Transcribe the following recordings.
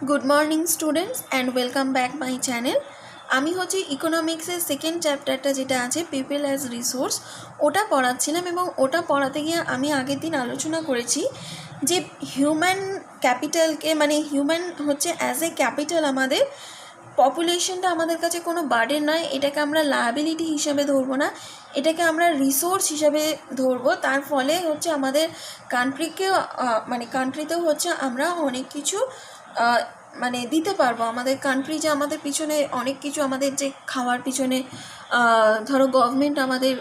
Good morning students and welcome back my channel. আমি হচ্ছে ইকোনমিক্সের second চ্যাপ্টারটা যেটা আছে পিপল অ্যাজ রিসোর্স, ওটা পড়াচ্ছিলাম এবং ওটা পড়াতে গিয়ে আমি আগের দিন আলোচনা করেছি যে হিউম্যান ক্যাপিটালকে মানে হিউম্যান হচ্ছে অ্যাজ এ ক্যাপিটাল আমাদের পপুলেশনটা আমাদের কাছে কোনো বার্ডেন নয়, এটাকে আমরা লায়াবিলিটি হিসাবে ধরবো না, এটাকে আমরা রিসোর্স হিসাবে ধরবো। তার ফলে হচ্ছে আমাদের কান্ট্রিকেও মানে কান্ট্রিতেও হচ্ছে আমরা অনেক কিছু মানে দিতে পারবো। আমাদের কান্ট্রি যে আমাদের পিছনে অনেক কিছু, আমাদের যে খাওয়ার পিছনে ধরো গভর্নমেন্ট আমাদের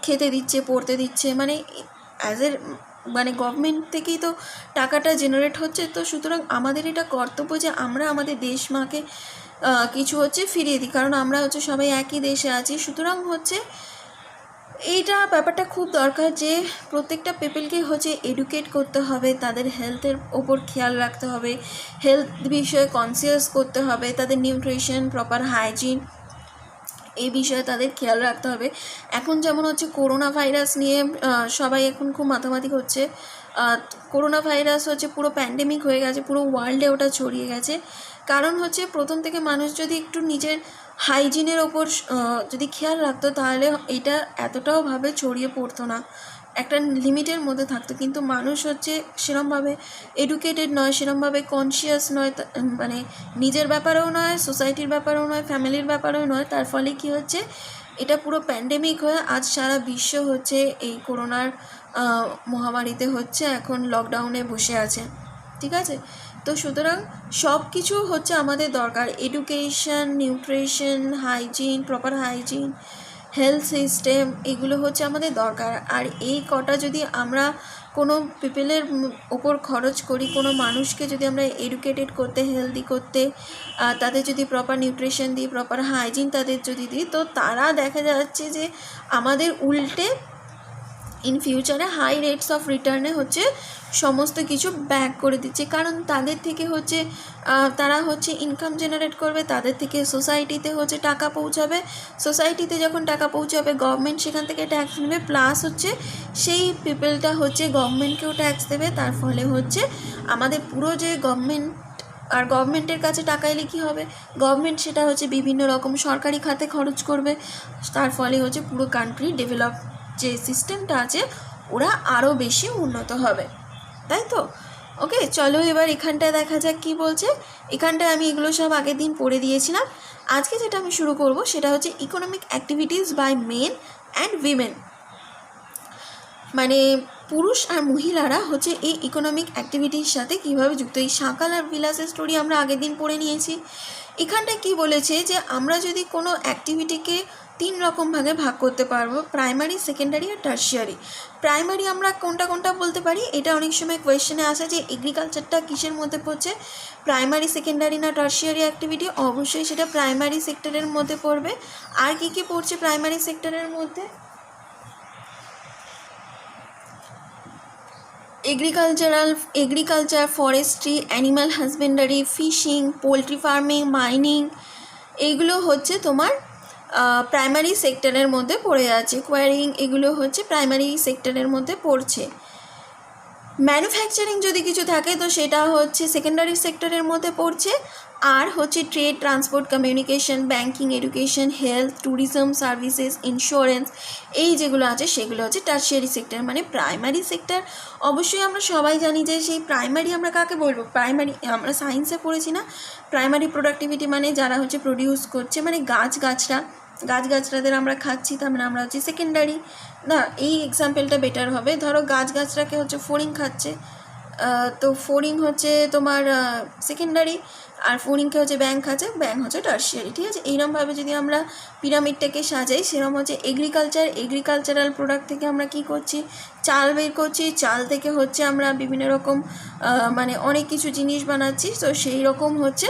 খেতে দিচ্ছে, পড়তে দিচ্ছে, মানে অ্যাজ এ মানে গভর্নমেন্ট থেকেই তো টাকাটা জেনারেট হচ্ছে। তো সুতরাং আমাদের এটা কর্তব্য যে আমরা আমাদের দেশ মাকে কিছু হচ্ছে ফিরিয়ে দিই, কারণ আমরা হচ্ছে সবাই একই দেশে আছি। সুতরাং হচ্ছে এইটা ব্যাপারটা খুব দরকার যে প্রত্যেকটা পিপলকে হচ্ছে এডুকেট করতে হবে, তাদের হেলথের ওপর খেয়াল রাখতে হবে, হেলথ বিষয়ে কনসিয়াস করতে হবে, তাদের নিউট্রিশন, প্রপার হাইজিন এই বিষয়ে তাদের খেয়াল রাখতে হবে। এখন যেমন হচ্ছে করোনা ভাইরাস নিয়ে সবাই এখন খুব মাতামাতি হচ্ছে। করোনা ভাইরাস হচ্ছে পুরো প্যান্ডেমিক হয়ে গেছে, পুরো ওয়ার্ল্ডে ওটা ছড়িয়ে গেছে। কারণ হচ্ছে প্রথম থেকে মানুষ যদি একটু নিজের হাইজিনের ওপর যদি খেয়াল রাখতো তাহলে এটা এতটাও ভাবে ছড়িয়ে পড়তো না, একটা লিমিটের মধ্যে থাকতো। কিন্তু মানুষ হচ্ছে সেরমভাবে এডুকেটেড নয়, সেরমভাবে কনসিয়াস নয়, মানে নিজের ব্যাপারেও নয়, সোসাইটির ব্যাপারেও নয়, ফ্যামিলির ব্যাপারেও নয়। তার ফলে কি হচ্ছে, এটা পুরো প্যান্ডেমিক হয়ে আজ সারা বিশ্ব হচ্ছে এই করোনার মহামারীতে হচ্ছে এখন লকডাউনে বসে আছে, ঠিক আছে? তো সুতরাং সব কিছু হচ্ছে আমাদের দরকার, education, nutrition, hygiene, proper hygiene, health system, এগুলো হচ্ছে আমাদের দরকার। আর এই কটা যদি আমরা কোনো পিপলের ওপর খরচ করি, কোনো মানুষকে যদি আমরা এডুকেটেড করতে, হেলদি করতে, তাদের যদি প্রপার নিউট্রিশন দিই, প্রপার হাইজিন তাদের যদি দিই, তো তারা দেখা যাচ্ছে যে আমাদের উল্টে ইন ফিউচারে হাই রেটস অফ রিটার্নে হচ্ছে সমস্ত কিছু ব্যাক করে দিচ্ছে। কারণ তাদের থেকে হচ্ছে তারা হচ্ছে ইনকাম জেনারেট করবে, তাদের থেকে সোসাইটিতে হচ্ছে টাকা পৌঁছাবে, সোসাইটিতে যখন টাকা পৌঁছাবে গভর্নমেন্ট সেখান থেকে ট্যাক্স নেবে, প্লাস হচ্ছে সেই পিপলটা হচ্ছে গভর্নমেন্টকেও ট্যাক্স দেবে। তার ফলে হচ্ছে আমাদের পুরো যে গভর্নমেন্ট, আর গভর্নমেন্টের কাছে টাকা এলে কী হবে, গভর্নমেন্ট সেটা হচ্ছে বিভিন্ন রকম সরকারি খাতে খরচ করবে। তার ফলে হচ্ছে পুরো কান্ট্রি ডেভেলপ যে সিস্টেমটা আছে ওরা আরও বেশি উন্নত হবে, তাই তো? ওকে, চলো এবার এখানটায় দেখা যাক কী বলছে। এখানটায় আমি এগুলো সব আগের দিন পড়ে দিয়েছিলাম। আজকে যেটা আমি শুরু করব সেটা হচ্ছে economic activities by men and women, মানে পুরুষ আর মহিলারা হচ্ছে এই ইকোনমিক অ্যাক্টিভিটির সাথে কীভাবে যুক্ত। এই সাকাল আর বিলাসের স্টোরি আমরা আগের দিন পড়ে নিয়েছি। এখানটায় কি বলেছে যে আমরা যদি কোনো অ্যাক্টিভিটিকে 3 রকম ভাগে ভাগ করতে পারবো, প্রাইমারি, সেকেন্ডারি আর টার্সিয়ারি। প্রাইমারি আমরা কোনটা কোনটা বলতে পারি, এটা অনেক সময় কোয়েশ্চেনে আসে যে এগ্রিকালচারটা কিসের মধ্যে পড়ছে, প্রাইমারি, সেকেন্ডারি না টার্সিয়ারি অ্যাক্টিভিটি। অবশ্যই সেটা প্রাইমারি সেক্টরের মধ্যে পড়বে। আর কি কি পড়ছে প্রাইমারি সেক্টরের মধ্যে? Agriculture, forestry, animal husbandry, fishing, poultry farming, mining, এইগুলো হচ্ছে তোমার প্রাইমারি সেক্টরের মধ্যে পড়ে আছে। কোয়ারিং, এগুলো হচ্ছে প্রাইমারি সেক্টরের মধ্যে পড়ছে। ম্যানুফ্যাকচারিং যদি কিছু থাকে তো সেটা হচ্ছে সেকেন্ডারি সেক্টরের মধ্যে পড়ছে। আর হচ্ছে trade, transport, communication, banking, education, health, tourism, services, insurance, এই যেগুলো আছে সেগুলো হচ্ছে টার্সিয়ারি সেক্টর। মানে প্রাইমারি সেক্টর অবশ্যই আমরা সবাই জানি যে সেই প্রাইমারি আমরা কাকে বলবো, প্রাইমারি আমরা সায়েন্সে পড়েছি না, প্রাইমারি প্রোডাক্টিভিটি মানে যারা হচ্ছে প্রডিউস করছে, মানে গাছগাছড়াদের আমরা খাচ্ছি, তার মানে আমরা হচ্ছে সেকেন্ডারি না। এই এক্সাম্পলটা বেটার হবে, ধরো গাছগাছড়াকে হচ্ছে ফড়িং খাচ্ছে, তো ফড়িং হচ্ছে তোমার সেকেন্ডারি, আর ফড়িংকে হচ্ছে ব্যাঙ খাচ্ছে, ব্যাঙ হচ্ছে টার্সিয়ারি, ঠিক আছে? এইরকমভাবে যদি আমরা পিরামিডটাকে সাজাই, সেরকম হচ্ছে এগ্রিকালচারাল প্রোডাক্ট থেকে আমরা কি করছি, চাল বের করছি, চাল থেকে হচ্ছে আমরা বিভিন্ন রকম মানে অনেক কিছু জিনিস বানাচ্ছি। তো সেই রকম হচ্ছে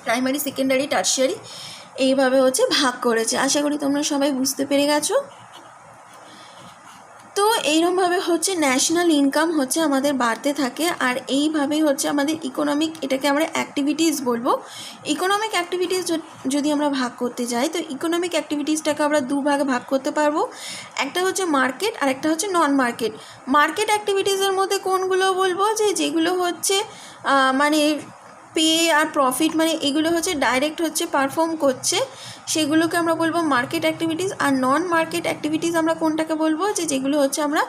প্রাইমারি, সেকেন্ডারি, টার্সিয়ারি এইভাবে হচ্ছে ভাগ করেছে। আশা করি তোমরা সবাই বুঝতে পেরে গেছো। তো তো এইরকমভাবে হচ্ছে ন্যাশনাল ইনকাম হচ্ছে আমাদের বাড়তে থাকে। আর এইভাবেই হচ্ছে আমাদের ইকোনমিক, এটাকে আমরা অ্যাক্টিভিটিস বলবো। ইকোনমিক অ্যাক্টিভিটিস যদি আমরা ভাগ করতে যাই, তো ইকোনমিক অ্যাক্টিভিটিসটাকে আমরা দুভাগে ভাগ করতে পারবো। একটা হচ্ছে মার্কেট আর একটা হচ্ছে নন মার্কেট। মার্কেট অ্যাক্টিভিটিসের মধ্যে কোনগুলো বলবো, যেগুলো হচ্ছে মানে পে আর প্রফিট, মানে এগুলো হচ্ছে ডাইরেক্ট হচ্ছে পারফর্ম করছে, সেগুলোকে আমরা বলবো মার্কেট অ্যাক্টিভিটিস। আর নন মার্কেট অ্যাক্টিভিটিস আমরা কোনটাকে বলবো, যেগুলো হচ্ছে আমরা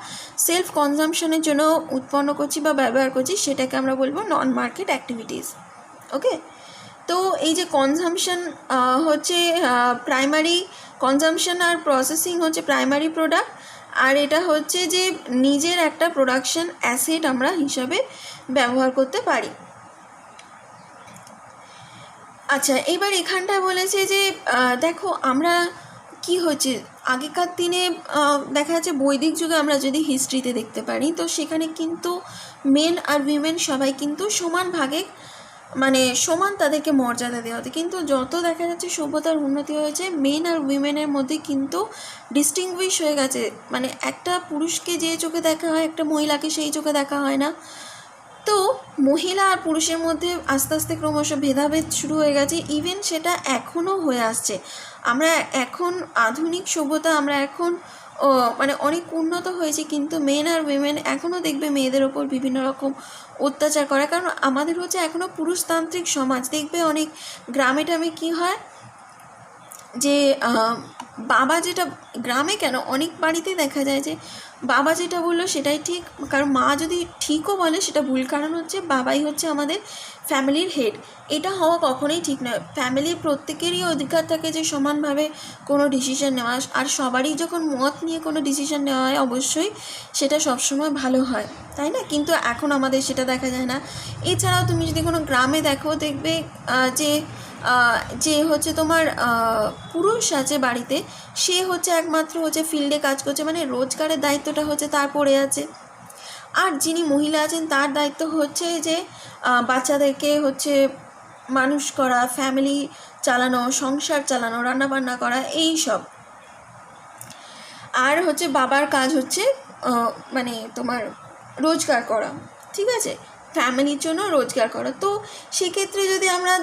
সেলফ কনজামশনের জন্য উৎপন্ন করছি বা ব্যবহার করছি, সেটাকে আমরা বলবো নন মার্কেট অ্যাক্টিভিটিস। ওকে, তো এই যে কনজামশন হচ্ছে প্রাইমারি কনজামশন আর প্রসেসিং হচ্ছে প্রাইমারি প্রোডাক্ট, আর এটা হচ্ছে যে নিজের একটা প্রোডাকশন অ্যাসেট আমরা হিসাবে ব্যবহার করতে পারি। আচ্ছা, এবার এখানটায় বলেছে যে দেখো আমরা কি হচ্ছে আগেকার দিনে দেখা যাচ্ছে বৈদিক যুগে আমরা যদি হিস্ট্রিতে দেখতে পারি, তো সেখানে কিন্তু মেন আর উইমেন সবাই কিন্তু সমান ভাগে, মানে সমান তাদেরকে মর্যাদা দেওয়া হতো। কিন্তু যত দেখা যাচ্ছে সভ্যতার উন্নতি হয়েছে, মেন আর উইমেনের মধ্যে কিন্তু ডিস্টিংগুইশ হয়ে গেছে। মানে একটা পুরুষকে যে চোখে দেখা হয়, একটা মহিলাকে সেই চোখে দেখা হয় না। তো মহিলা আর পুরুষের মধ্যে আস্তে আস্তে ক্রমশ ভেদাভেদ শুরু হয়ে গেছে। ইভেন সেটা এখনও হয়ে আসছে। আমরা এখন আধুনিক সভ্যতা, আমরা এখন মানে অনেক উন্নত হয়েছে, কিন্তু মেন আর উইমেন এখনও দেখবে মেয়েদের ওপর বিভিন্ন রকম অত্যাচার করে। কারণ আমাদের হচ্ছে এখনও পুরুষতান্ত্রিক সমাজ। দেখবে অনেক গ্রামে টামে কী হয় যে বাবা যেটা, গ্রামে কেন অনেক বাড়িতে দেখা যায় যে বাবা যেটা বললো সেটাই ঠিক, কারণ মা যদি ঠিকও বলে সেটা ভুল। কারণ হচ্ছে বাবাই হচ্ছে আমাদের ফ্যামিলির হেড। এটা হওয়া কখনোই ঠিক নয়। ফ্যামিলির প্রত্যেকেরই অধিকার থাকে যে সমানভাবে কোনো ডিসিশন নেওয়া, আর সবারই যখন মত নিয়ে কোনো ডিসিশন নেওয়া হয় অবশ্যই সেটা সবসময় ভালো হয়, তাই না? কিন্তু এখন আমাদের সেটা দেখা যায় না। এছাড়াও তুমি যদি কোনো গ্রামে দেখো, দেখবে যে হচ্ছে তোমার পুরুষ আছে বাড়িতে, সে হচ্ছে একমাত্র হচ্ছে ফিল্ডে কাজ করছে, মানে রোজগারের দায়িত্বটা হচ্ছে তার পড়ে আছে। আর যিনি মহিলা আছেন তার দায়িত্ব হচ্ছে যে বাচ্চাদেরকে হচ্ছে মানুষ করা, ফ্যামিলি চালানো, সংসার চালানো, রান্নাবান্না করা, এই সব। আর হচ্ছে বাবার কাজ হচ্ছে মানে তোমার রোজগার করা, ঠিক আছে, ফ্যামিলির জন্য রোজগার করা। তো সেক্ষেত্রে যদি আমরা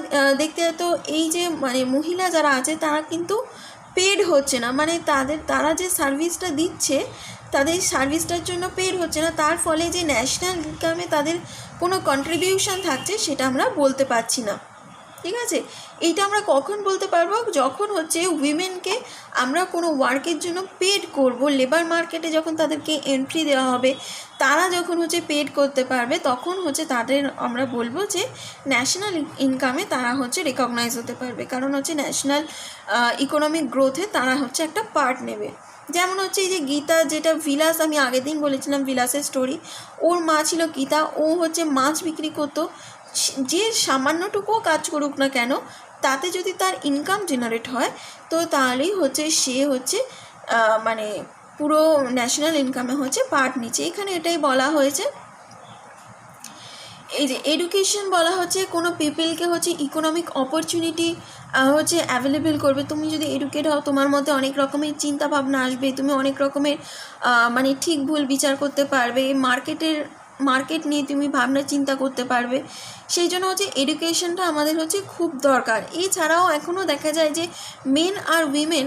দেখতে যাই, তো এই যে মানে মহিলা যারা আছে তারা কিন্তু পেড হচ্ছে না, মানে তারা যে সার্ভিসটা দিচ্ছে তাদের সার্ভিসটার জন্য পেড হচ্ছে না। তার ফলে যে ন্যাশনাল ইনকামে তাদের কোনো কন্ট্রিবিউশন থাকছে সেটা আমরা বলতে পারছি না, ঠিক আছে। এইটা আমরা কখন বলতে পারবো, যখন হচ্ছে উইমেনকে আমরা কোনো ওয়ার্কের জন্য পেড করব, লেবার মার্কেটে যখন তাদেরকে এন্ট্রি দেওয়া হবে, তারা যখন হচ্ছে পেড করতে পারবে, তখন হচ্ছে তাদের আমরা বলবো যে ন্যাশনাল ইনকামে তারা হচ্ছে রেকগনাইজ হতে পারবে। কারণ হচ্ছে ন্যাশনাল ইকোনমিক গ্রোথে তারা হচ্ছে একটা পার্ট নেবে। যেমন হচ্ছে এই যে গীতা, যেটা বিলাস, আমি আগের দিন বলেছিলাম বিলাসের স্টোরি, ওর মা ছিল গীতা, ও হচ্ছে মাছ বিক্রি করতো। যে সামান্যটুকুও কাজ করুক না কেন, তাতে যদি তার ইনকাম জেনারেট হয়, তো তাহলেই হচ্ছে সে হচ্ছে মানে পুরো ন্যাশনাল ইনকামে হচ্ছে পার্ট নিচ্ছে। এখানে এটাই বলা হয়েছে। এই যে এডুকেশন বলা হচ্ছে কোনো পিপলকে হচ্ছে ইকোনমিক অপরচুনিটি হচ্ছে অ্যাভেলেবেল করবে। তুমি যদি এডুকেট হও, তোমার মধ্যে অনেক রকমের চিন্তা ভাবনা আসবে, তুমি অনেক রকমের মানে ঠিক ভুল বিচার করতে পারবে, মার্কেট নিয়ে তুমি ভাবনা চিন্তা করতে পারবে। সেই জন্য হচ্ছে এডুকেশনটা আমাদের হচ্ছে খুব দরকার। এছাড়াও এখনও দেখা যায় যে মেন আর উইমেন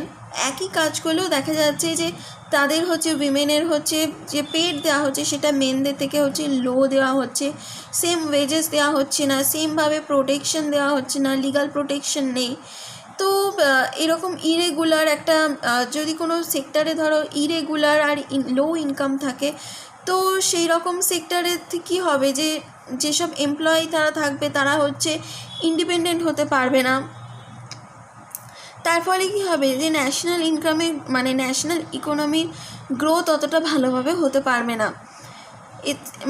একই কাজ করলেও দেখা যাচ্ছে যে তাদের হচ্ছে উইমেনের হচ্ছে যে পেড দেওয়া হচ্ছে সেটা মেনদের থেকে হচ্ছে লো দেওয়া হচ্ছে, সেম ওয়েজেস দেওয়া হচ্ছে না, সেমভাবে প্রোটেকশন দেওয়া হচ্ছে না, লিগাল প্রোটেকশন নেই। তো এরকম ইরেগুলার একটা যদি কোনো সেক্টরে ধরো ইরেগুলার আর লো ইনকাম থাকে, তো সেই রকম সেক্টরে কী হবে, যেসব এমপ্লয়ি তারা থাকবে তারা হচ্ছে ইন্ডিপেন্ডেন্ট হতে পারবে না। তার ফলে কী হবে, যে ন্যাশনাল ইনকামে মানে ন্যাশনাল ইকোনমির গ্রোথ অতটা ভালোভাবে হতে পারবে না।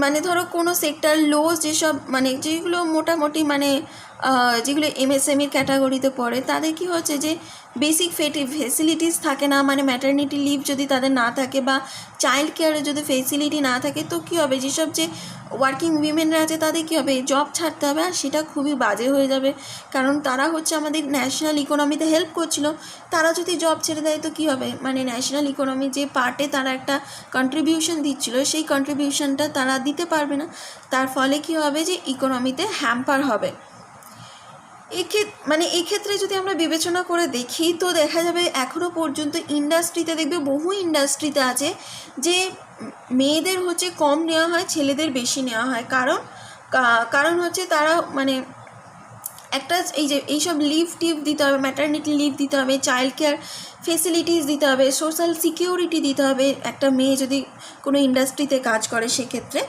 মানে ধরো কোনো সেক্টর লো, যেসব মানে যেগুলো মোটামুটি মানে যেগুলো এমএসএমইর ক্যাটাগরিতে পড়ে তাদের কি হচ্ছে যে বেসিক ফেসিলিটিস থাকে না, মানে ম্যাটারনিটি লিভ যদি তাদের না থাকে বা চাইল্ড কেয়ারে যদি ফেসিলিটি না থাকে তো কী হবে, যেসব যে ওয়ার্কিং উইমেনরা আছে তাদের কী হবে, জব ছাড়তে হবে, আর সেটা খুবই বাজে হয়ে যাবে। কারণ তারা হচ্ছে আমাদের ন্যাশনাল ইকোনমিতে হেল্প করছিল, তারা যদি জব ছেড়ে দেয় তো কী হবে, মানে ন্যাশনাল ইকোনমি যে পার্টে তারা একটা কন্ট্রিবিউশন দিচ্ছিল সেই কন্ট্রিবিউশনটা তারা দিতে পারবে না, তার ফলে কী হবে যে ইকোনমিতে হ্যাম্পার হবে। এই ক্ষেত্রে যদি আমরা বিবেচনা করে দেখি তো দেখা যাবে এখনও পর্যন্ত ইন্ডাস্ট্রিতে দেখবে বহু ইন্ডাস্ট্রিতে আছে যে মেয়েদের হচ্ছে কম নেওয়া হয়, ছেলেদের বেশি নেওয়া হয়। কারণ হচ্ছে তারা মানে একটা এইসব লিভ টিভ দিতে হবে, ম্যাটারনিটি লিভ দিতে হবে, চাইল্ড কেয়ার ফেসিলিটিস দিতে হবে, সোশ্যাল সিকিউরিটি দিতে হবে একটা মেয়ে যদি কোনো ইন্ডাস্ট্রিতে কাজ করে সেক্ষেত্রে।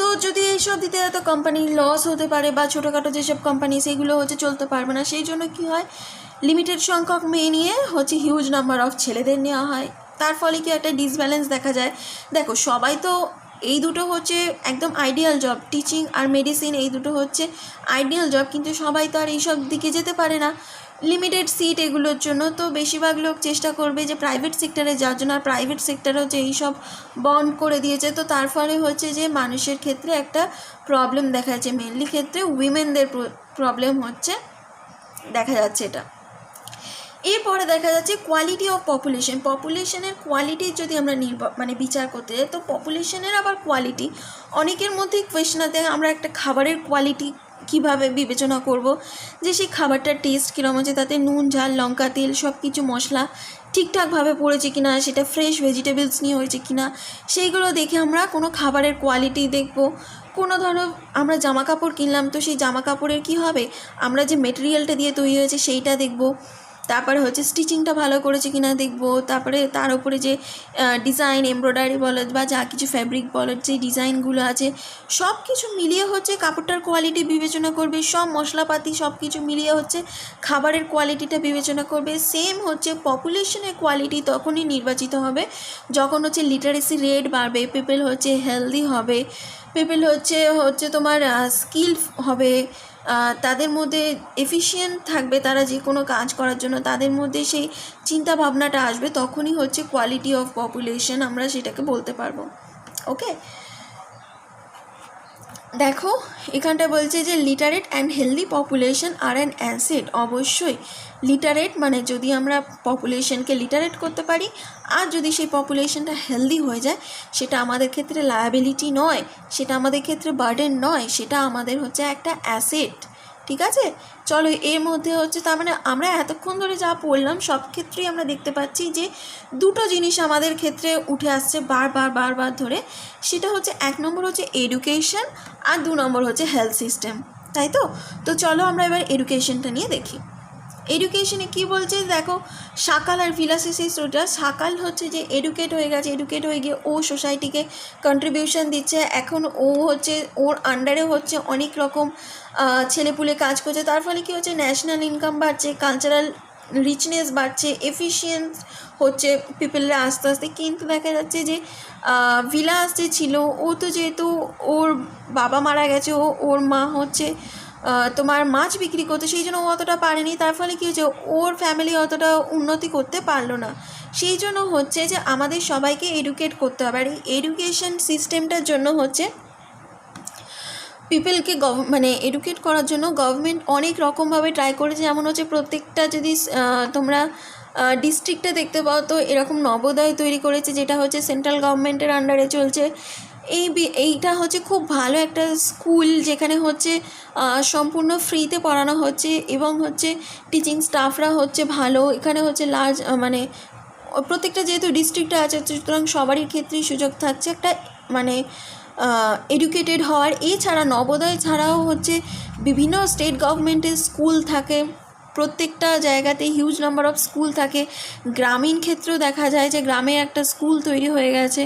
তো যদি এইসব দিতে হয় তো কোম্পানির লস হতে পারে, বা ছোটোখাটো যেসব কোম্পানি সেগুলো হচ্ছে চলতে পারবে না। সেই জন্য কী হয়, লিমিটেড সংখ্যক মেয়ে নিয়ে হচ্ছে হিউজ নাম্বার অফ ছেলেদের নেওয়া হয়, তার ফলে কি একটা ডিসব্যালেন্স দেখা যায়। দেখো সবাই তো এই দুটো হচ্ছে একদম আইডিয়াল জব, টিচিং আর মেডিসিন এই দুটো হচ্ছে আইডিয়াল জব, কিন্তু সবাই তো আর এইসব দিকে যেতে পারে না লিমিটেড সিট এগুলোর জন্য। তো বেশিরভাগ লোক চেষ্টা করবে যে প্রাইভেট সেক্টরে যাওয়ার জন্য, আর প্রাইভেট সেক্টরে হচ্ছে এইসব বন্ধ করে দিয়েছে। তো তার ফলে হচ্ছে যে মানুষের ক্ষেত্রে একটা প্রবলেম দেখা যাচ্ছে, মেনলি ক্ষেত্রে উইমেনদের প্রবলেম হচ্ছে দেখা যাচ্ছে এটা। এরপরে দেখা যাচ্ছে কোয়ালিটি অফ পপুলেশনের কোয়ালিটির যদি আমরা বিচার করতে যাই তো পপুলেশনের আবার কোয়ালিটি অনেকের মধ্যেই কোয়েশ্চেন আছে। আমরা একটা খাবারের কোয়ালিটি কীভাবে বিবেচনা করব, যে সেই খাবারটার টেস্ট কীরকম হচ্ছে, তাতে নুন ঝাল লঙ্কা তেল সব কিছু মশলা ঠিকঠাকভাবে পড়েছে কিনা, সেটা ফ্রেশ ভেজিটেবলস নিয়ে হয়েছে কিনা, সেইগুলো দেখে আমরা কোনো খাবারের কোয়ালিটি দেখব। কোনো ধরো আমরা জামা কাপড় কিনলাম তো সেই জামা কাপড়ের কী হবে, আমরা যে মেটেরিয়ালটা দিয়ে তৈরি হয়েছে সেইটা দেখব। তারপরে হচ্ছে স্টিচিংটা ভালো করেছে কিনা দেখব। তারপরে তার উপরে যে ডিজাইন এমব্রয়ডারি বলো বা যা কিছু ফ্যাব্রিক বলো যে ডিজাইনগুলো আছে সব কিছু মিলিয়ে হচ্ছে কাপড়টার কোয়ালিটি বিবেচনা করবে, সব মশলাপাতি সব কিছু মিলিয়ে হচ্ছে খাবারের কোয়ালিটিটা বিবেচনা করবে। সেম হচ্ছে পপুলেশনের কোয়ালিটি তখনই নির্বাচিত হবে যখন হচ্ছে লিটারেসি রেট বাড়বে, পিপল হচ্ছে হেলদি হবে, পিপল হচ্ছে তোমার স্কিল হবে, তাদের মধ্যে এফিশিয়েন্ট থাকবে, তারা যে কোনো কাজ করার জন্য তাদের মধ্যে সেই চিন্তা ভাবনাটা আসবে, তখনই হচ্ছে কোয়ালিটি অফ পপুলেশন আমরা সেটাকে বলতে পারবো। ওকে, দেখো এখানটা বলছে যে literate and healthy population are an asset. অবশ্যই লিটারেট মানে যদি আমরা পপুলেশনকে লিটারেট করতে পারি আর যদি সেই পপুলেশনটা হেলদি হয়ে যায় সেটা আমাদের ক্ষেত্রে লায়াবিলিটি নয়, সেটা আমাদের ক্ষেত্রে বার্ডেন নয়, সেটা আমাদের হচ্ছে একটা অ্যাসেট। ঠিক আছে, চলো এর মধ্যে হচ্ছে তার মানে আমরা এতক্ষণ ধরে যা পড়লাম সব ক্ষেত্রেই আমরা দেখতে পাচ্ছি যে দুটো জিনিস আমাদের ক্ষেত্রে উঠে আসছে বারবার ধরে, সেটা হচ্ছে এক নম্বর হচ্ছে এডুকেশন আর দু নম্বর হচ্ছে হেলথ সিস্টেম, তাই তো। তো চলো আমরা এবার এডুকেশনটা নিয়ে দেখি। এডুকেশনে কি বলছে দেখো, সাকাল আর ভিলাসিসিসটা সাকাল হচ্ছে যে এডুকেট হয়ে গেছে, এডুকেট হয়ে গিয়ে ও সোসাইটিকে কন্ট্রিবিউশন দিচ্ছে, এখন ও হচ্ছে ওর আন্ডারে হচ্ছে অনেক রকম ছেলেপুলে কাজ করছে, তার ফলে কী হচ্ছে ন্যাশনাল ইনকাম বাড়ছে, কালচারাল রিচনেস বাড়ছে, এফিশিয়েন্ট হচ্ছে পিপলরা আস্তে আস্তে। কিন্তু দেখা যাচ্ছে যে ভিলাস যে ছিল ও তো যেহেতু ওর বাবা মারা গেছে, ওর মা হচ্ছে তোমার মাছ বিক্রি করতে, সেই জন্য ও অতটা পারেনি, তার ফলে কী হচ্ছে ওর ফ্যামিলি অতটা উন্নতি করতে পারলো না। সেই জন্য হচ্ছে যে আমাদের সবাইকে এডুকেট করতে হবে, আর এই এডুকেশন সিস্টেমটার জন্য হচ্ছে পিপলকে এডুকেট করার জন্য গভর্নমেন্ট অনেক রকমভাবে ট্রাই করেছে। যেমন হচ্ছে প্রত্যেকটা যদি তোমরা ডিস্ট্রিক্টে দেখতে পাও তো এরকম নবোদয় তৈরি করেছে, যেটা হচ্ছে সেন্ট্রাল গভর্নমেন্টের আন্ডারে চলছে। এইটা হচ্ছে খুব ভালো একটা স্কুল যেখানে হচ্ছে সম্পূর্ণ ফ্রিতে পড়ানো হচ্ছে এবং হচ্ছে টিচিং স্টাফরা হচ্ছে ভালো, এখানে হচ্ছে লার্জ প্রত্যেকটা যেহেতু ডিস্ট্রিক্টে আছে সুতরাং সবারই ক্ষেত্রেই সুযোগ থাকছে একটা এডুকেটেড হওয়ার। এছাড়া নবোদয় ছাড়াও হচ্ছে বিভিন্ন স্টেট গভর্নমেন্টের স্কুল থাকে, প্রত্যেকটা জায়গাতে হিউজ নাম্বার অফ স্কুল থাকে। গ্রামীণ ক্ষেত্রেও দেখা যায় যে গ্রামে একটা স্কুল তৈরি হয়ে গেছে,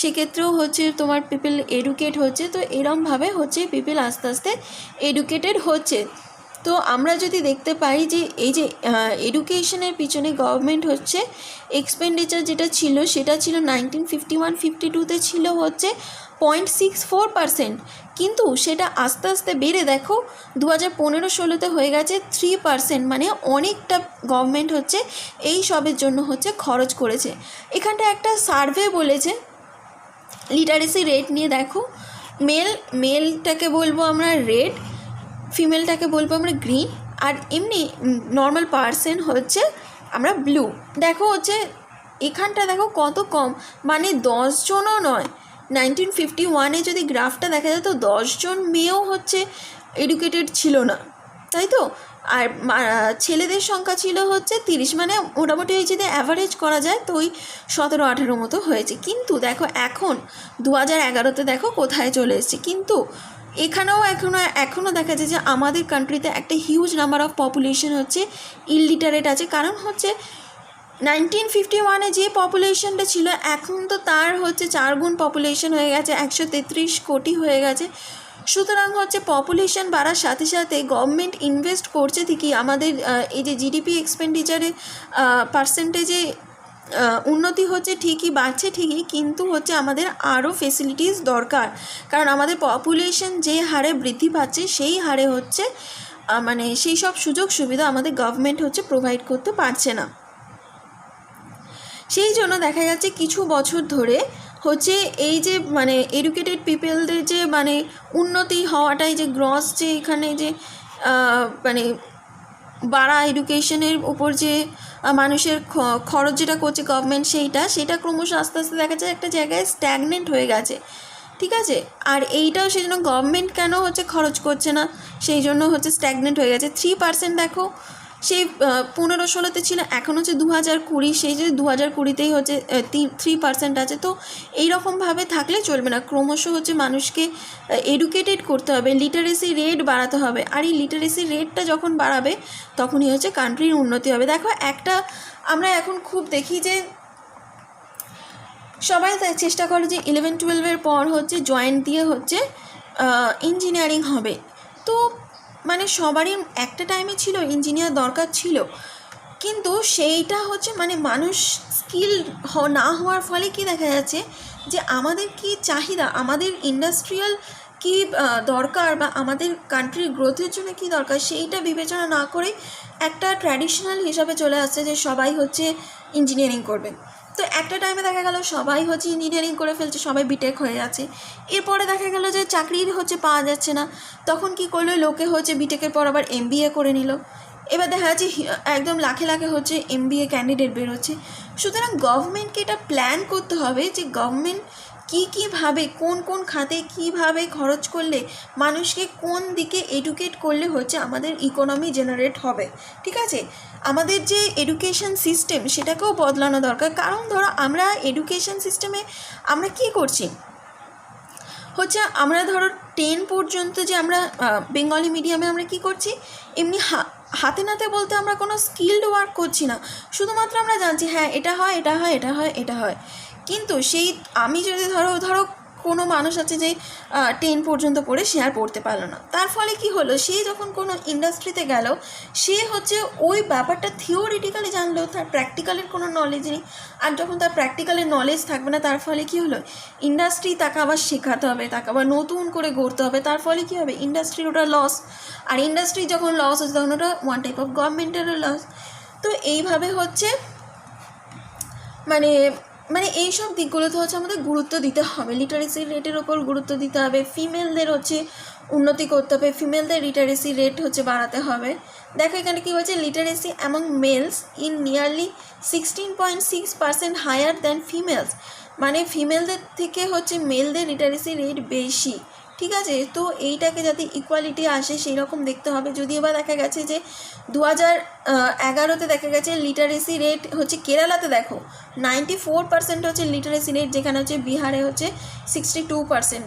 সেক্ষেত্রেও হচ্ছে তোমার পিপল এডুকেট হচ্ছে। তো এরমভাবে হচ্ছে পিপল আস্তে আস্তে এডুকেটেড হচ্ছে। তো আমরা যদি দেখতে পাই যে এই যে এডুকেশনের পিছনে গভর্নমেন্ট হচ্ছে এক্সপেন্ডিচার যেটা ছিল সেটা ছিল 1951-52-তে ছিল হচ্ছে 0.64%, কিন্তু সেটা আস্তে আস্তে বেড়ে দেখো 2015-16-তে হয়ে গেছে 3%, মানে অনেকটা গভর্নমেন্ট হচ্ছে এই সবের জন্য হচ্ছে খরচ করেছে। এখানটা একটা সার্ভে বলেছে লিটারেসি রেট নিয়ে, দেখো মেলটাকে বলবো আমরা রেড, ফিমেলটাকে বলবো আমরা গ্রিন, আর এমনি নর্মাল পার্সন হচ্ছে আমরা ব্লু। দেখো হচ্ছে এখানটা দেখো কত কম, মানে 10 জনও নয়। 1951-এ যদি গ্রাফটা দেখা যায় তো 10 জন মেয়েও হচ্ছে এডুকেটেড ছিল না, তাই তো। আর ছেলেদের সংখ্যা ছিল হচ্ছে 30, মানে মোটামুটি ওই যদি অ্যাভারেজ করা যায় তো ওই 17-18 মতো হয়েছে। কিন্তু দেখো এখন 2011-তে দেখো কোথায় চলে এসেছে। কিন্তু এখনও দেখা যায় যে আমাদের কান্ট্রিতে একটা হিউজ নাম্বার অফ পপুলেশন হচ্ছে ইললিটারেট আছে। কারণ হচ্ছে 1951-এ যে পপুলেশনটা ছিল এখন তো তার হচ্ছে 4 গুণ পপুলেশন হয়ে গেছে, 133 কোটি হয়ে গেছে। সুতরাং হচ্ছে পপুলেশন বাড়ার সাথে সাথে গভর্নমেন্ট ইনভেস্ট করছে ঠিকই, আমাদের এই যে জিডিপি এক্সপেন্ডিচারে পার্সেন্টেজে উন্নতি হচ্ছে ঠিকই, বাড়ছে ঠিকই, কিন্তু হচ্ছে আমাদের আরও ফেসিলিটিস দরকার। কারণ আমাদের পপুলেশন যে হারে বৃদ্ধি পাচ্ছে সেই হারে হচ্ছে মানে সেই সব সুযোগ সুবিধা আমাদের গভর্নমেন্ট হচ্ছে প্রোভাইড করতে পারছে না। সেই জন্য দেখা যাচ্ছে কিছু বছর ধরে হচ্ছে এই যে মানে এডুকেটেড পিপলদের যে মানে উন্নতি হওয়াটাই যে গ্রস যে এখানে যে মানে বাড়া এডুকেশনের উপর যে মানুষের খরচ যেটা করছে গভর্নমেন্ট সেটা ক্রমশ আস্তে আস্তে দেখা যায় একটা জায়গায় স্ট্যাগনেন্ট হয়ে গেছে, ঠিক আছে। আর এইটাও সেই জন্য গভর্নমেন্ট কেন হচ্ছে খরচ করছে না, সেই জন্য হচ্ছে স্ট্যাগনেন্ট হয়ে গেছে। 3% দেখো সেই 15-16-তে ছিল, এখন হচ্ছে 2020, সেই যে 2020-তেই হচ্ছে 3% আছে। তো এইরকমভাবে থাকলে চলবে না, ক্রমশ হচ্ছে মানুষকে এডুকেটেড করতে হবে, লিটারেসি রেট বাড়াতে হবে। আর এই লিটারেসি রেটটা যখন বাড়াবে তখনই হচ্ছে কান্ট্রির উন্নতি হবে। দেখো আমরা এখন খুব দেখি যে সবাই চেষ্টা করে যে 11-12-এর পর হচ্ছে জয়েন্ট দিয়ে হচ্ছে ইঞ্জিনিয়ারিং হবে। তো মানে সবারই একটা টাইমে ছিল ইঞ্জিনিয়ার দরকার ছিল, কিন্তু সেইটা হচ্ছে মানে মানুষ স্কিল না হওয়ার ফলে কি দেখা যাচ্ছে যে আমাদের কি চাহিদা, আমাদের ইন্ডাস্ট্রিয়াল কি দরকার বা আমাদের কান্ট্রির গ্রোথের জন্য কি দরকার সেইটা বিবেচনা না করে একটা ট্র্যাডিশনাল হিসাবে চলে আসছে যে সবাই হচ্ছে ইঞ্জিনিয়ারিং করবে। তো একটা টাইমে দেখা গেল সবাই হচ্ছে ইঞ্জিনিয়ারিং করে ফেলছে, সবাই বিটেক হয়ে যাচ্ছে। এরপরে দেখা গেল যে চাকরির হচ্ছে পাওয়া যাচ্ছে না, তখন কি করলো লোকে হচ্ছে বিটেকের পর আবার MBA করে নিল। এবার দেখা যাচ্ছে একদম লাখে লাখে হচ্ছে MBA ক্যান্ডিডেট বেরোচ্ছে। সুতরাং গভর্নমেন্টকে এটা প্ল্যান করতে হবে যে গভর্নমেন্ট কীভাবে কোন কোন খাতে কীভাবে খরচ করলে মানুষকে কোন দিকে এডুকেট করলে হচ্ছে আমাদের ইকোনমি জেনারেট হবে, ঠিক আছে। আমাদের যে এডুকেশন সিস্টেম সেটাকেও বদলানো দরকার। কারণ ধরো আমরা এডুকেশন সিস্টেমে আমরা কী করছি হচ্ছে আমরা ধরো 10 পর্যন্ত যে আমরা বেঙ্গলি মিডিয়ামে আমরা কী করছি, এমনি হাতে নাতে বলতে আমরা কোনো স্কিলড ওয়ার্ক করছি না, শুধুমাত্র আমরা জানছি হ্যাঁ এটা হয় এটা হয় এটা হয় এটা হয়। কিন্তু সেই আমি যদি ধরো কোনো মানুষ আছে যে 10 পর্যন্ত পড়ে সে আর পড়তে পারলো না, তার ফলে কি হলো, সে যখন কোনো ইন্ডাস্ট্রিতে গেল সে হচ্ছে ওই ব্যাপারটা থিওরিটিক্যালি জানলেও তার প্র্যাকটিক্যালের কোনো নলেজ নেই। আর যখন তার প্র্যাকটিক্যালের নলেজ থাকবে না তার ফলে কি হলো, ইন্ডাস্ট্রি তাকে আবার শেখাতে হবে, তাকে আবার নতুন করে গড়তে হবে, তার ফলে কী হবে, ইন্ডাস্ট্রির ওটা লস। আর ইন্ডাস্ট্রি যখন লস হচ্ছে তখন ওটা ওয়ান টাইপ অফ গভর্নমেন্টেরও লস। তো এইভাবে হচ্ছে মানে এইসব দিকগুলোতে হচ্ছে আমাদের গুরুত্ব দিতে হবে, লিটারেসি রেটের ওপর গুরুত্ব দিতে হবে, ফিমেলদের হচ্ছে উন্নতি করতে হবে, ফিমেলদের লিটারেসি রেট হচ্ছে বাড়াতে হবে। দেখো এখানে কী হচ্ছে, literacy among males in nearly 16.6% higher than females, মানে ফিমেলদের থেকে হচ্ছে মেলদের লিটারেসি রেট বেশি, ঠিক আছে। তো এইটাকে যাতে ইকুয়ালিটি আসে সেই রকম দেখতে হবে। যদিও বা দেখা গেছে যে 2011-তে দেখা গেছে লিটারেসি রেট হচ্ছে কেরালাতে দেখো 94% হচ্ছে লিটারেসি রেট, যেখানে হচ্ছে বিহারে হচ্ছে 62%,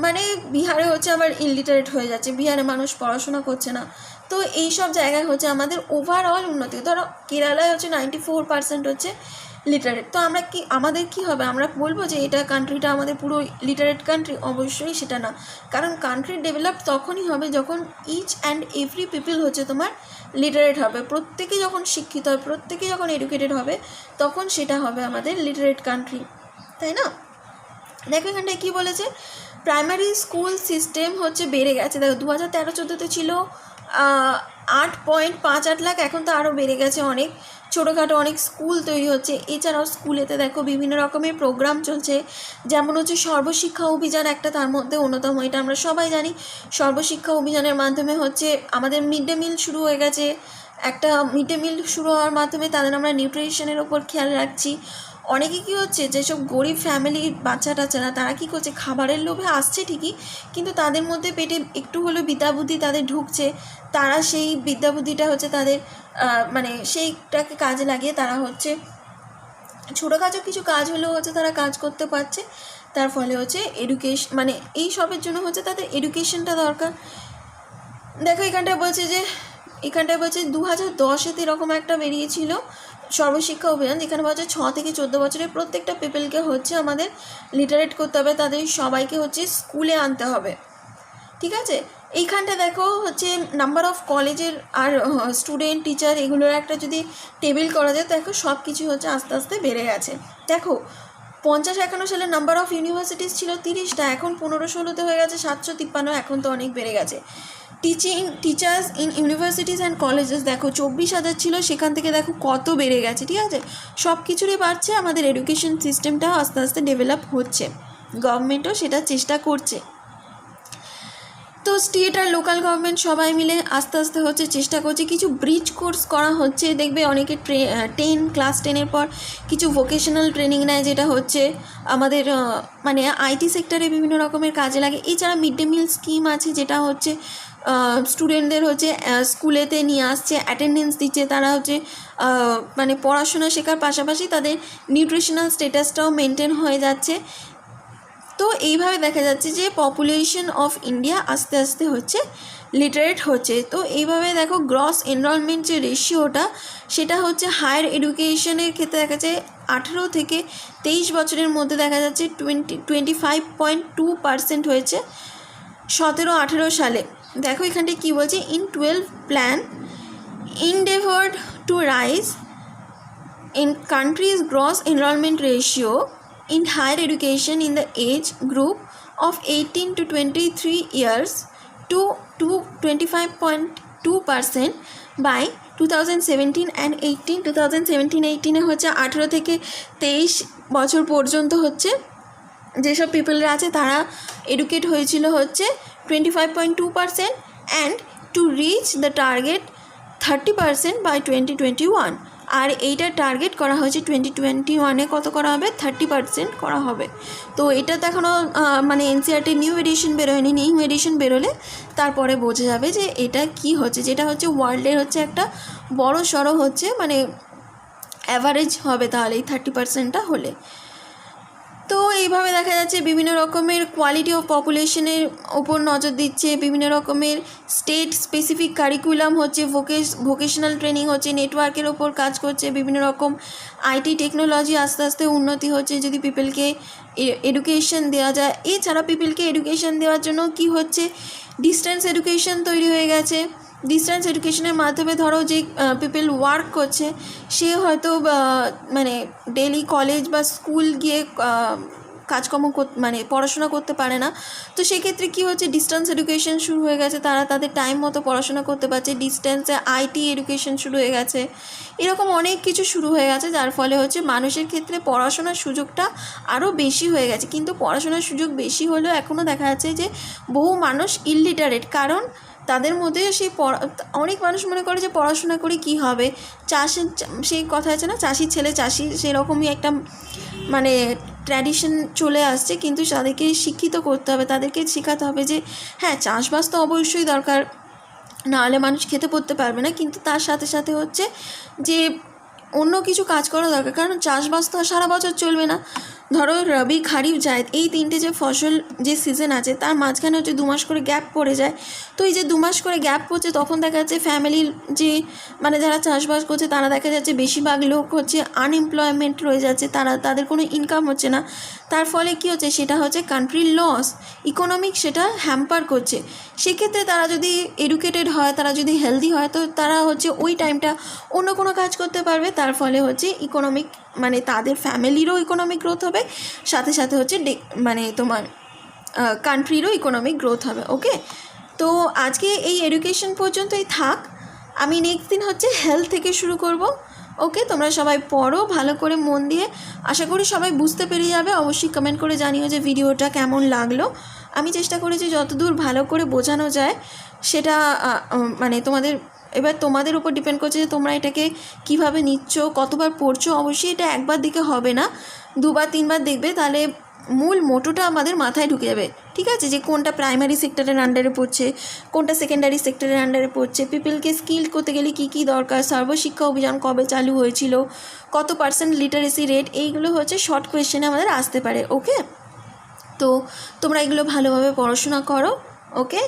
মানে বিহারে হচ্ছে আবার ইলিটারেট হয়ে যাচ্ছে, বিহারে মানুষ পড়াশোনা করছে না। তো এই সব জায়গায় হচ্ছে আমাদের ওভারঅল উন্নতি, ধরো কেরালায় হচ্ছে 94% হচ্ছে লিটারেট। তো আমরা কি আমাদের কি হবে, আমরা বলবো যে এটা কান্ট্রিটা আমাদের পুরো লিটারেট কান্ট্রি? অবশ্যই সেটা না, কারণ কান্ট্রি ডেভেলপ তখনই হবে যখন ইচ অ্যান্ড এভরি পিপল হচ্ছে তোমার লিটারেট হবে, প্রত্যেকে যখন শিক্ষিত হবে, প্রত্যেকে যখন এডুকেটেড হবে, তখন সেটা হবে আমাদের লিটারেট কান্ট্রি, তাই না? দেখো এখানটায় কী বলেছে, প্রাইমারি স্কুল সিস্টেম হচ্ছে বেড়ে গেছে। দেখো 2013-14 ছিল 8.58 লাখ, এখন তো আরও বেড়ে গেছে, অনেক ছোটোখাটো অনেক স্কুল তৈরি হচ্ছে। এছাড়াও স্কুলেতে দেখো বিভিন্ন রকমের প্রোগ্রাম চলছে, যেমন হচ্ছে সর্বশিক্ষা অভিযান একটা তার মধ্যে অন্যতম, এটা আমরা সবাই জানি। সর্বশিক্ষা অভিযানের মাধ্যমে হচ্ছে আমাদের মিড ডে মিল শুরু হয়ে গেছে। একটা মিড ডে মিল শুরু হওয়ার মাধ্যমে তাদের আমরা নিউট্রিশনের ওপর খেয়াল রাখছি। অনেকে কী হচ্ছে, যেসব গরিব ফ্যামিলির বাচ্চা টাচ্চারা তারা কী করছে, খাবারের লোভে আসছে ঠিকই, কিন্তু তাদের মধ্যে পেটে একটু হলেও বিদ্যাবুদ্ধি তাদের ঢুকছে, তারা সেই বিদ্যাবুদ্ধিটা হচ্ছে তাদের মানে সেইটাকে কাজে লাগিয়ে তারা হচ্ছে ছোটোখাটো কিছু কাজ হলেও হচ্ছে তারা কাজ করতে পারছে। তার ফলে হচ্ছে এডুকেশন, মানে এই সবের জন্য হচ্ছে তাদের এডুকেশনটা দরকার। দেখো এখানটায় বলছে 2010-এতে এরকম একটা বেরিয়েছিল সর্বশিক্ষা অভিযান, যেখানে বলছে 6 থেকে 14 বছরের প্রত্যেকটা পিপলকে হচ্ছে আমাদের লিটারেট করতে হবে, তাদের সবাইকে হচ্ছে স্কুলে আনতে হবে, ঠিক আছে? এইখানটা দেখো হচ্ছে নাম্বার অফ কলেজের আর স্টুডেন্ট টিচার এগুলোর একটা যদি টেবিল করা যায়, দেখো সব কিছু হচ্ছে আস্তে আস্তে বেড়ে গেছে। দেখো 50-51 সালে নাম্বার অফ ইউনিভার্সিটিস ছিল 30টা, এখন 15-16তে হয়ে গেছে 753, এখন তো অনেক বেড়ে গেছে। Teachers in universities and colleges দেখো 24,000 ছিল, সেখান থেকে দেখো কত বেড়ে গেছে, ঠিক আছে? সব কিছুরই বাড়ছে, আমাদের এডুকেশন সিস্টেমটাও আস্তে আস্তে ডেভেলপ হচ্ছে, গভর্নমেন্টও সেটা চেষ্টা করছে। তো স্টেট আর লোকাল গভর্নমেন্ট সবাই মিলে আস্তে আস্তে হচ্ছে চেষ্টা করছে, কিছু ব্রিজ কোর্স করা হচ্ছে। দেখবে অনেকে ক্লাস 10-এর পর কিছু ভোকেশনাল ট্রেনিং নেয়, যেটা হচ্ছে আমাদের মানে আইটি সেক্টরে বিভিন্ন রকমের কাজে লাগে। এছাড়া মিড ডে মিল স্কিম আছে, যেটা হচ্ছে স্টুডেন্টদের হচ্ছে স্কুলেতে নিয়ে আসছে, অ্যাটেন্ডেন্স দিচ্ছে, তারা হচ্ছে মানে পড়াশোনা শেখার পাশাপাশি তাদের নিউট্রিশনাল স্ট্যাটাসটাও মেনটেন হয়ে যাচ্ছে। তো এইভাবে দেখা যাচ্ছে যে পপুলেশন অফ ইন্ডিয়া আস্তে আস্তে হচ্ছে লিটারেট হচ্ছে। তো এইভাবে দেখো গ্রস এনরোলমেন্ট যে রেশিওটা, সেটা হচ্ছে হায়ার এডুকেশনের ক্ষেত্রে দেখা যায় 18 থেকে 23 বছরের মধ্যে দেখা যাচ্ছে 25.2% হয়েছে 17-18 সালে। দেখো এখানটায় কী বলছে, in 12 plan endeavored to rise in country's gross enrollment ratio in higher education in the age group of 18 to 23 years to 25.2% by 2017 and 18 2017-18 হচ্ছে 18 থেকে 23 বছর পর্যন্ত হচ্ছে যেসব পিপলরা আছে তারা এডুকেট হয়েছিল হচ্ছে 25.2%, and to reach the target 30% by 2021। আর এইটা টার্গেট করা হয়েছে 2021-এ কত করা হবে, 30% করা হবে। তো এটা তো এখনও মানে এনসিইআরটির নিউ এডিশন বেরোয়নি, নিউ এডিশন বেরোলে তারপরে বোঝা যাবে যে এটা কি হচ্ছে, যেটা হচ্ছে ওয়ার্ল্ডের হচ্ছে একটা বড় সড়ো হচ্ছে মানে অ্যাভারেজ হবে তাহলে এই 30%টা হলে। তো এইভাবে দেখা যাচ্ছে বিভিন্ন রকমের কোয়ালিটি অফ পপুলেশনের ওপর নজর দিচ্ছে, বিভিন্ন রকমের স্টেট স্পেসিফিক কারিকুলাম হচ্ছে, ভোকেশনাল ট্রেনিং হচ্ছে, নেটওয়ার্কের ওপর কাজ করছে, বিভিন্ন রকম আইটি টেকনোলজি আস্তে আস্তে উন্নতি হচ্ছে যদি পিপলকে এডুকেশন দেওয়া যায়। এছাড়া পিপলকে এডুকেশন দেওয়ার জন্য কি হচ্ছে, ডিস্টেন্স এডুকেশন তৈরি হয়ে গেছে। ডিস্টেন্স এডুকেশনের মাধ্যমে ধরো যে পিপল ওয়ার্ক করছে, সে হয়তো মানে ডেলি কলেজ বা স্কুল গিয়ে কাজকর্ম মানে পড়াশোনা করতে পারে না, তো সেক্ষেত্রে কী হচ্ছে, ডিস্টেন্স এডুকেশন শুরু হয়ে গেছে, তারা তাদের টাইম মতো পড়াশোনা করতে পারছে। ডিস্টেন্সে আইটি এডুকেশন শুরু হয়ে গেছে, এরকম অনেক কিছু শুরু হয়ে গেছে, যার ফলে হচ্ছে মানুষের ক্ষেত্রে পড়াশোনার সুযোগটা আরও বেশি হয়ে গেছে। কিন্তু পড়াশোনার সুযোগ বেশি হলেও এখনও দেখা যাচ্ছে যে বহু মানুষ ইললিটারেট, কারণ তাদের মধ্যে সেই অনেক মানুষ মনে করে যে পড়াশোনা করে কি হবে, চাষের সেই কথা আছে না, চাষির ছেলে চাষি, সেরকমই একটা মানে ট্র্যাডিশন চলে আসছে। কিন্তু তাদেরকে শিক্ষিত করতে হবে, তাদেরকে শেখাতে হবে যে হ্যাঁ চাষবাস তো অবশ্যই দরকার, নাহলে মানুষ খেতে পড়তে পারবে না, কিন্তু তার সাথে সাথে হচ্ছে যে অন্য কিছু কাজ করা দরকার, কারণ চাষবাস তো সারা বছর চলবে না। ধরো রবি খারিফ জায়েদ এই তিনটে যে ফসল যে সিজন আছে তার মাঝখানে হচ্ছে 2 মাস করে গ্যাপ পড়ে যায়। তো এই যে 2 মাস করে গ্যাপ পড়ছে তখন দেখা যাচ্ছে ফ্যামিলির যে মানে যারা চাষবাস করছে তারা দেখা যাচ্ছে বেশিরভাগ লোক হচ্ছে আনএমপ্লয়মেন্ট রয়ে যাচ্ছে, তাদের কোনো ইনকাম হচ্ছে না। তার ফলে কী হচ্ছে, সেটা হচ্ছে কান্ট্রির লস, ইকোনমিক সেটা হ্যাম্পার করছে। সেক্ষেত্রে তারা যদি এডুকেটেড হয়, তারা যদি হেলদি হয়, তো তারা হচ্ছে ওই টাইমটা অন্য কোনো কাজ করতে পারবে। তার ফলে হচ্ছে ইকোনমিক মানে তাদের ফ্যামিলিরও ইকোনমিক গ্রোথ হবে, সাথে সাথে হচ্ছে মানে তোমার কান্ট্রিরও ইকোনমিক গ্রোথ হবে। ওকে, তো আজকে এই এডুকেশন পর্যন্তই থাক, আমি নেক্সট দিন হচ্ছে হেলথ থেকে শুরু করব। ওকে, তোমরা সবাই পড়ো ভালো করে মন দিয়ে, আশা করি সবাই বুঝতে পেরে যাবে। অবশ্যই কমেন্ট করে জানিও যে ভিডিওটা কেমন লাগলো। আমি চেষ্টা করেছি যতদূর ভালো করে বোঝানো যায় সেটা, মানে তোমাদের উপর ডিপেন্ড করছে যে তোমরা এটাকে কিভাবে নিচ্ছ, কতবার পড়ছো। অবশ্যই এটা একবার দিকে হবে না, 2বার 3বার দেখবে, তাহলে মূল মোটোটা আমাদের মাথায় ঢুকে যাবে। ঠিক আছে, যে কোনটা প্রাইমারি সেক্টরের আন্ডারে পড়ছে, কোনটা সেকেন্ডারি সেক্টরের আন্ডারে পড়ছে, পিপলকে স্কিল করতে গেলে কী কী দরকার, সর্বশিক্ষা অভিযান কবে চালু হয়েছিল, কত % লিটারেসি রেট, এইগুলো হচ্ছে শর্ট কোয়েশ্চেনে আমাদের আসতে পারে। ওকে, তো তোমরা এগুলো ভালোভাবে পড়াশোনা করো। ওকে,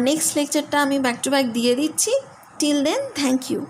নেক্সট লেকচারটা আমি ব্যাক টু ব্যাক দিয়ে দিচ্ছি। Till then, thank you.